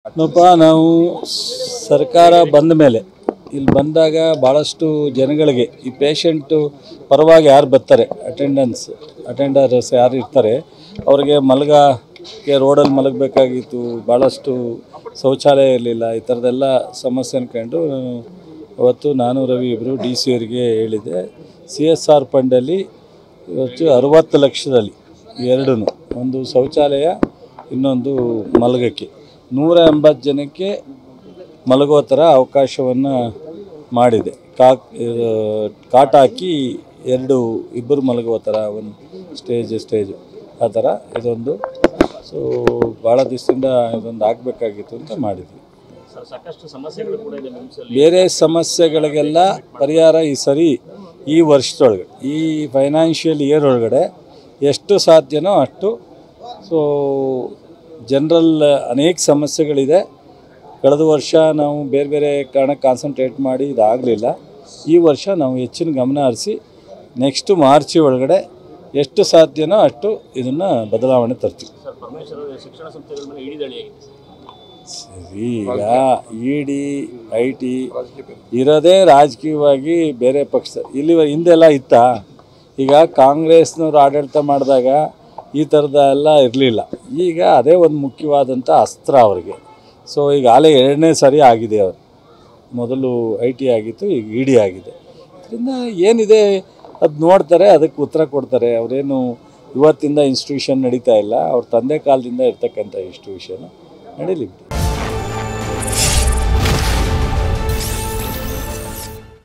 ನೋಡಪ್ಪ, ನಾವು ಸರ್ಕಾರ ಬಂದ ಮೇಲೆ ಇಲ್ಲಿ ಬಂದಾಗ ಭಾಳಷ್ಟು ಜನಗಳಿಗೆ ಈ ಪೇಷಂಟು ಪರವಾಗಿ ಯಾರು ಬರ್ತಾರೆ ಅಟೆಂಡರ್ಸ್ ಯಾರು ಇರ್ತಾರೆ ಅವ್ರಿಗೆ ಮಲಗಕ್ಕೆ ರೋಡಲ್ಲಿ ಮಲಗಬೇಕಾಗಿತ್ತು. ಭಾಳಷ್ಟು ಶೌಚಾಲಯ ಇರಲಿಲ್ಲ. ಈ ಥರದ್ದೆಲ್ಲ ಸಮಸ್ಯೆ ಅಂದ್ಕೊಂಡು ಅವತ್ತು ನಾನು ರವಿ ಇಬ್ಬರು ಡಿ ಸಿ ಅವರಿಗೆ ಹೇಳಿದೆ. CSR ಫಂಡಲ್ಲಿ ಇವತ್ತು 60 ಲಕ್ಷದಲ್ಲಿ ಎರಡೂ, ಒಂದು ಶೌಚಾಲಯ ಇನ್ನೊಂದು ಮಲಗಕ್ಕೆ 180 ಜನಕ್ಕೆ ಮಲಗೋ ಥರ ಅವಕಾಶವನ್ನು ಮಾಡಿದೆ. ಕಾಟ್ ಹಾಕಿ ಇಬ್ಬರು ಮಲಗುವ ಥರ ಒಂದು ಸ್ಟೇಜು ಆ ಥರ ಇದೊಂದು. ಸೊ ಭಾಳ ದಿವಸದಿಂದ ಇದೊಂದು ಆಗಬೇಕಾಗಿತ್ತು ಅಂತ ಮಾಡಿದ್ವಿ. ಸಾಕಷ್ಟು ಸಮಸ್ಯೆಗಳು ಕೂಡ ಇದೆ. ಬೇರೆ ಸಮಸ್ಯೆಗಳಿಗೆಲ್ಲ ಪರಿಹಾರ ಈ ವರ್ಷದೊಳಗೆ, ಈ ಫೈನಾನ್ಷಿಯಲ್ ಇಯರ್ ಒಳಗಡೆ ಎಷ್ಟು ಸಾಧ್ಯನೋ ಅಷ್ಟು. ಸೊ ಜನರಲ್ ಅನೇಕ ಸಮಸ್ಯೆಗಳಿದೆ. ಕಳೆದ ವರ್ಷ ನಾವು ಬೇರೆ ಬೇರೆ ಕಾರಣಕ್ಕೆ ಕಾನ್ಸಂಟ್ರೇಟ್ ಮಾಡಿ ಇದಾಗಲಿಲ್ಲ. ಈ ವರ್ಷ ನಾವು ಹೆಚ್ಚಿನ ಗಮನ ಹರಿಸಿ ನೆಕ್ಸ್ಟು ಮಾರ್ಚ್ ಒಳಗಡೆ ಎಷ್ಟು ಸಾಧ್ಯನೋ ಅಷ್ಟು ಇದನ್ನು ಬದಲಾವಣೆ ತರ್ತೀವಿ. ಶಿಕ್ಷಣ ಸಂಸ್ಥೆಗಳ ಮೇಲೆ ಇಡಿದಾಳಿ ಸರಿ, ಈಗ ED IT ಇರೋದೇ ರಾಜಕೀಯವಾಗಿ ಬೇರೆ ಪಕ್ಷ ಇಲ್ಲಿ ಹಿಂದೆಲ್ಲ ಇತ್ತಾ? ಈಗ ಕಾಂಗ್ರೆಸ್ನವ್ರು ಆಡಳಿತ ಮಾಡಿದಾಗ ಈ ಥರದ ಎಲ್ಲ ಇರಲಿಲ್ಲ. ಈಗ ಅದೇ ಒಂದು ಮುಖ್ಯವಾದಂಥ ಅಸ್ತ್ರ ಅವರಿಗೆ. ಸೊ ಈಗ ಆಲೇ 2ನೇ ಸರಿ ಆಗಿದೆ. ಅವರು ಮೊದಲು IT ಆಗಿತ್ತು, ಈಗ ED ಆಗಿದೆ. ಅದರಿಂದ ಏನಿದೆ ಅದು ನೋಡ್ತಾರೆ, ಅದಕ್ಕೆ ಉತ್ತರ ಕೊಡ್ತಾರೆ. ಅವರೇನು ಇವತ್ತಿಂದ ಇನ್ಸ್ಟಿಟ್ಯೂಷನ್ ನಡೀತಾ ಇಲ್ಲ, ಅವ್ರ ತಂದೆ ಕಾಲದಿಂದ ಇರ್ತಕ್ಕಂಥ ಇನ್ಸ್ಟಿಟ್ಯೂಷನ್ ನಡೀಲಿ.